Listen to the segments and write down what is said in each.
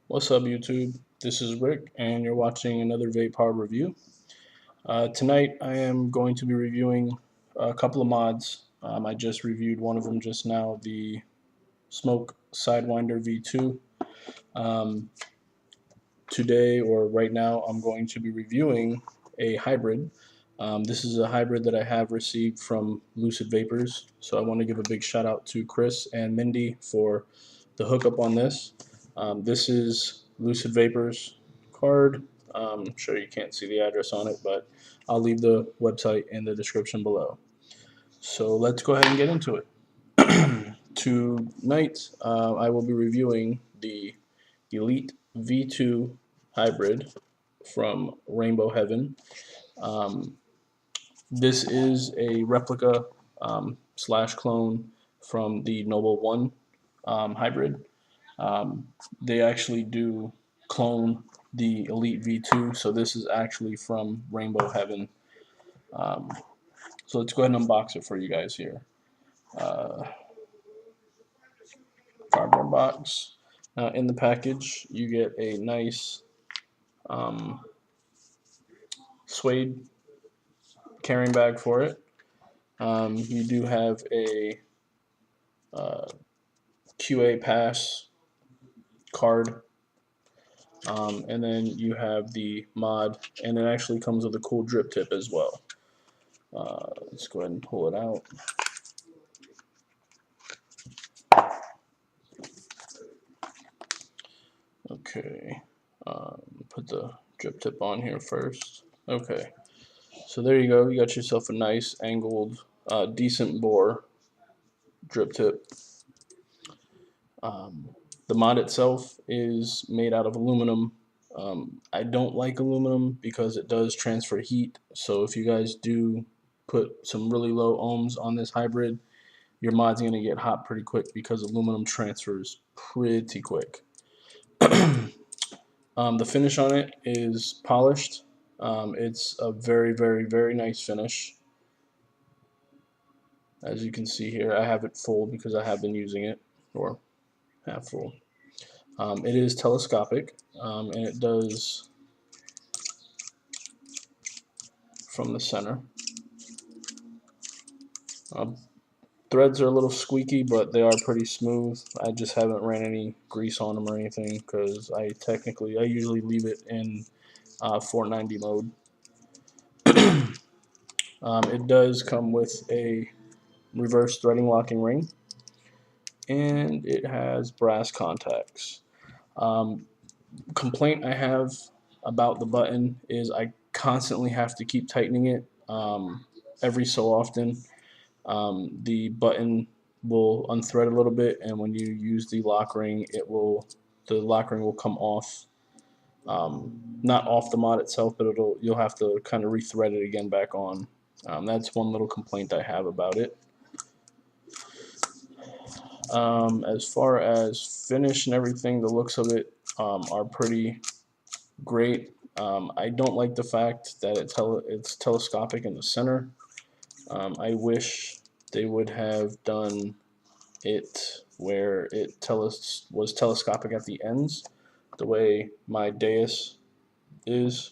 What's up, YouTube? This is Rick, and you're watching another Vape Hard review. Tonight, I am going to be reviewing a couple of mods. I just reviewed one of them just now, the Smoke Sidewinder V2. Um, Today, or right now, I'm going to be reviewing a hybrid. This is a hybrid that I have received from Lucid Vapors, so I want to give a big shout out to Chris and Mindy for the hookup on this. This is Lucid Vapors card. I'm sure you can't see the address on it, but I'll leave the website in the description below. So let's go ahead and get into it. Tonight, I will be reviewing the Elite V2 hybrid from Rainbow Heaven. Um, this is a replica slash clone from the Noble One hybrid. Um, they actually do clone the Elite V2, so this is actually from Rainbow Heaven. Um, so let's go ahead and unbox it for you guys here. Uh, Cardboard box. In the package, you get a nice um, suede carrying bag for it. You do have a QA pass card, and then you have the mod, and it actually comes with a cool drip tip as well. Let's go ahead and pull it out. Okay, put the drip tip on here first. Okay, so there you go. You got yourself a nice angled, decent bore drip tip. Um, the mod itself is made out of aluminum. I don't like aluminum because it does transfer heat. So if you guys do put some really low ohms on this hybrid, your mod's going to get hot pretty quick because aluminum transfers pretty quick. The finish on it is polished. It's a very, very, very nice finish. As you can see here, I have it full because I have been using it, or half full. It is telescopic, and it does from the center. Uh, Threads are a little squeaky, but they are pretty smooth. I just haven't ran any grease on them or anything because I usually leave it in 490 mode. It does come with a reverse threading locking ring, and it has brass contacts. Um, Complaint I have about the button is I constantly have to keep tightening it every so often. The button will unthread a little bit, and when you use the lock ring, the lock ring will come off. Not off the mod itself, but you'll have to kind of rethread it again back on. That's one little complaint I have about it. As far as finish and everything, the looks of it are pretty great. I don't like the fact that it's telescopic in the center. I wish they would have done it where it was telescopic at the ends, the way my dais is.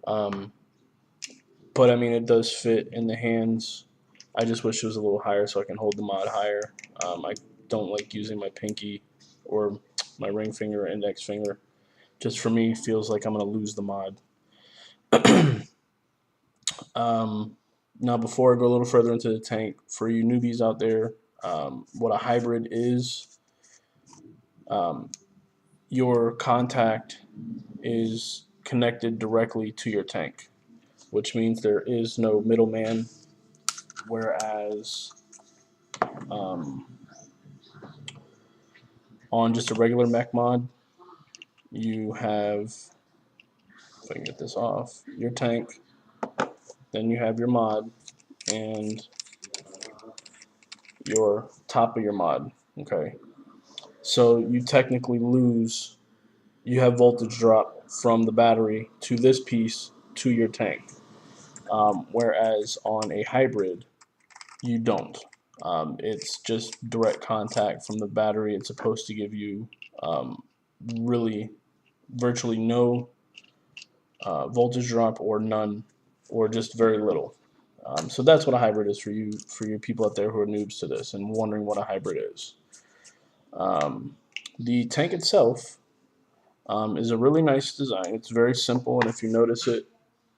Um, but I mean, it does fit in the hands. I just wish it was a little higher so I can hold the mod higher. I don't like using my pinky or my ring finger or index finger. Just for me, feels like I'm gonna lose the mod. Now, before I go a little further into the tank, for you newbies out there, what a hybrid is, um, your contact is connected directly to your tank, which means there is no middleman, whereas um, on just a regular mech mod, you have, if I can get this off, your tank, then you have your mod, and your top of your mod, okay? So you technically you have voltage drop from the battery to this piece to your tank. Whereas on a hybrid, you don't. It's just direct contact from the battery. It's supposed to give you really virtually no voltage drop or none, or just very little. So that's what a hybrid is for you people out there who are noobs to this and wondering what a hybrid is. The tank itself is a really nice design. It's very simple, and if you notice it,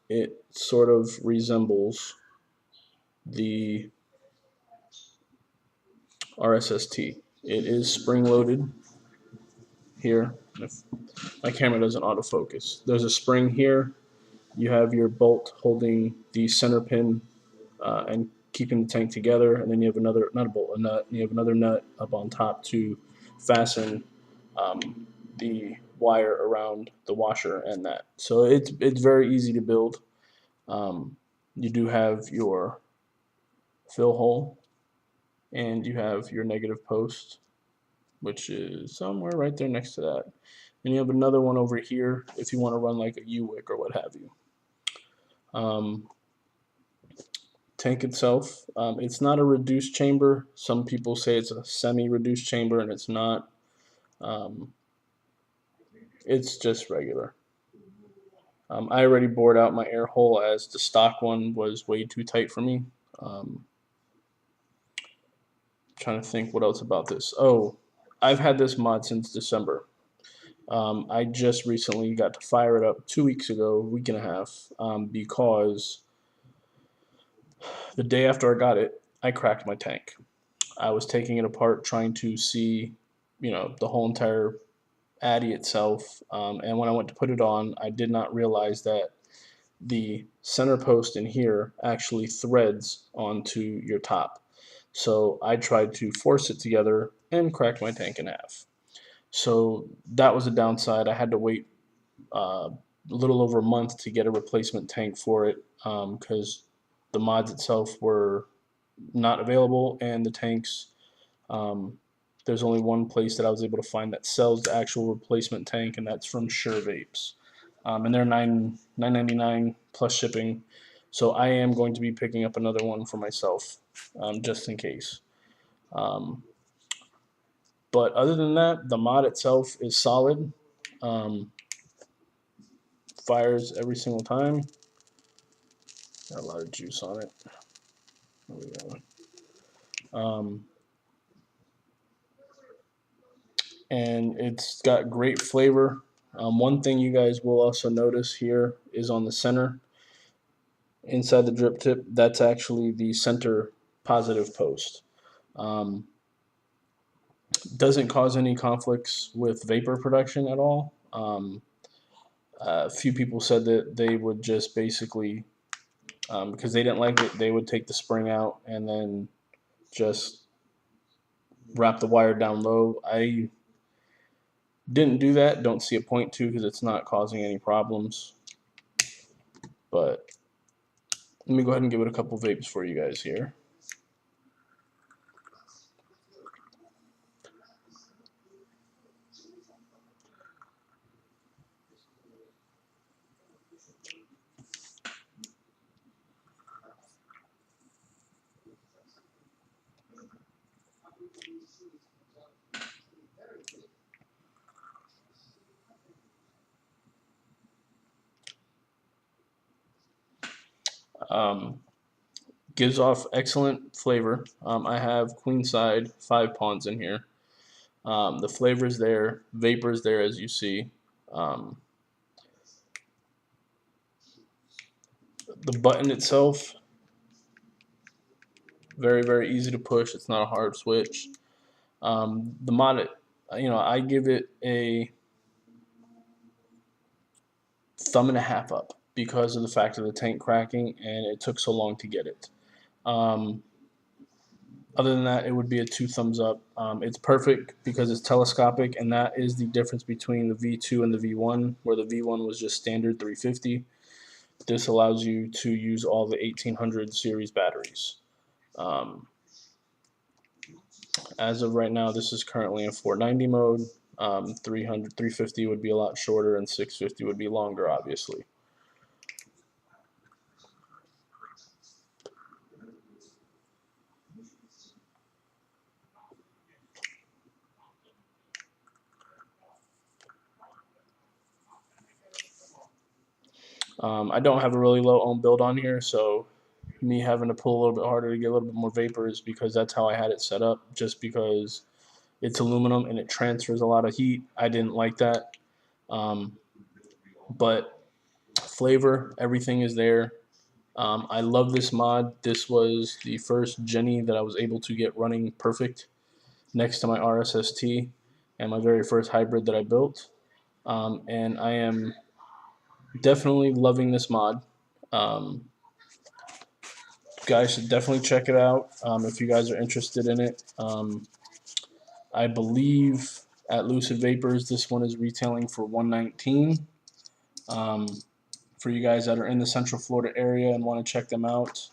it sort of resembles the RSST. It is spring-loaded here. If my camera doesn't autofocus, there's a spring here. You have your bolt holding the center pin and keeping the tank together, and then you have another, not a bolt, a nut. You have another nut up on top to fasten the wire around the washer and that. So it's very easy to build. You do have your fill hole, and you have your negative post, which is somewhere right there next to that. And you have another one over here if you want to run like a U-wick or what have you. Tank itself, it's not a reduced chamber. Some people say it's a semi-reduced chamber, and it's not. Um, it's just regular. I already bored out my air hole as the stock one was way too tight for me. Trying to think what else about this. Oh, I've had this mod since December. I just recently got to fire it up 2 weeks ago, week and a half, because the day after I got it, I cracked my tank. I was taking it apart trying to see, the whole entire Addy itself. And when I went to put it on, I did not realize that the center post in here actually threads onto your top. So I tried to force it together and cracked my tank in half. So that was a downside. I had to wait a little over a month to get a replacement tank for it because the mods itself were not available, and the tanks, um, there's only one place that I was able to find that sells the actual replacement tank, and that's from Sure Vapes. And they're $9.99 plus shipping. So I am going to be picking up another one for myself, just in case. Um, but other than that, the mod itself is solid. Um, Fires every single time. Got a lot of juice on it. There we go. And it's got great flavor. One thing you guys will also notice here is on the center, inside the drip tip, that's actually the center positive post. Um, doesn't cause any conflicts with vapor production at all. A few people said that they would just basically, because they didn't like it, they would take the spring out and then just wrap the wire down low. I didn't do that. Don't see a point to because it's not causing any problems. But let me go ahead and give it a couple vapes for you guys here. Um, Gives off excellent flavor. I have Queenside 5 Pawns in here. The flavor's there, vapor's there as you see. Um, the button itself, very, very easy to push. It's not a hard switch. The mod, I give it a thumb and a half up because of the fact of the tank cracking, and it took so long to get it. Um, Other than that, it would be a 2 thumbs up. It's perfect because it's telescopic, and that is the difference between the V2 and the V1, where the V1 was just standard 350. This allows you to use all the 1800 series batteries. Um, as of right now, this is currently in 490 mode. 350 would be a lot shorter, and 650 would be longer, obviously. I don't have a really low ohm build on here, so me having to pull a little bit harder to get a little bit more vapor is because that's how I had it set up, just because it's aluminum and it transfers a lot of heat. I didn't like that. But flavor, everything is there. I love this mod. This was the first Jenny that I was able to get running perfect next to my RSST and my very first hybrid that I built. And I am definitely loving this mod. Um, guys should definitely check it out if you guys are interested in it. I believe at Lucid Vapors this one is retailing for $119. For you guys that are in the Central Florida area and want to check them out,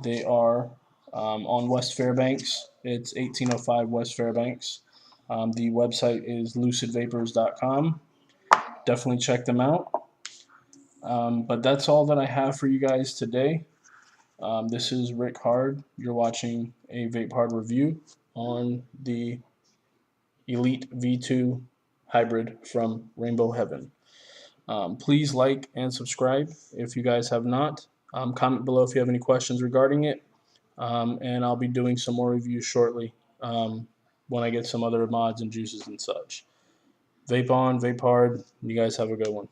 they are on West Fairbanks. It's 1805 West Fairbanks. The website is lucidvapors.com. Definitely check them out. But that's all that I have for you guys today. This is Rick Hard. You're watching a Vape Hard review on the Elite V2 hybrid from Rainbow Heaven. Please like and subscribe if you guys have not. Comment below if you have any questions regarding it. And I'll be doing some more reviews shortly when I get some other mods and juices and such. Vape on, vape hard. You guys have a good one.